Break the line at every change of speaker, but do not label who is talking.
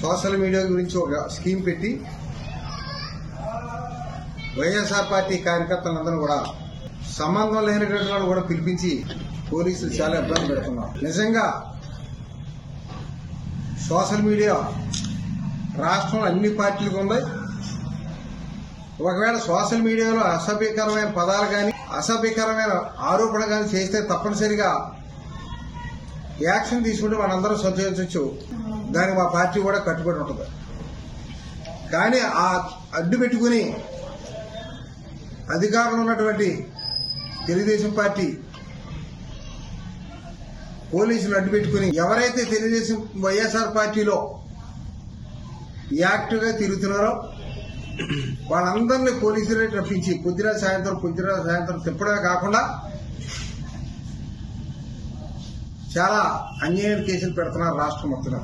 Social media గురించి ఒక scheme పెట్టి వైఎస్ఆర్ పార్టీ కార్యకర్తలందరూ కూడా సంబంధం లేనటువంటి వాళ్ళు కూడా పిలిపించి పోలీసులు చాలా ఇబ్బంది పెడుతున్నారు. నిజంగా సోషల్ మీడియా రాష్ట్రంలో అన్ని పార్టీలకు ఉంది. ఒకవేళ సోషల్ మీడియాలో అసభ్యకరమైన పదాలు కానీ అసభ్యకరమైన ఆరోపణ కానీ చేస్తే తప్పనిసరిగా యాక్షన్ తీసుకుంటే మనందరం సంతోషించవచ్చు. దానికి మా పార్టీ కూడా కట్టుబడి ఉంటుంది. కానీ ఆ అడ్డు పెట్టుకుని అధికారంలో ఉన్నటువంటి తెలుగుదేశం పార్టీ పోలీసులు అడ్డు పెట్టుకుని ఎవరైతే తెలుగుదేశం వైఎస్ఆర్ పార్టీలో యాక్టివ్గా తిరుగుతున్నారో వాళ్ళందరినీ పోలీసులే రప్పించి పొద్దున సాయంత్రం తిప్పడమే కాకుండా చాలా అన్యాయం కేసులు పెడుతున్నారు రాష్ట్రం మొత్తం.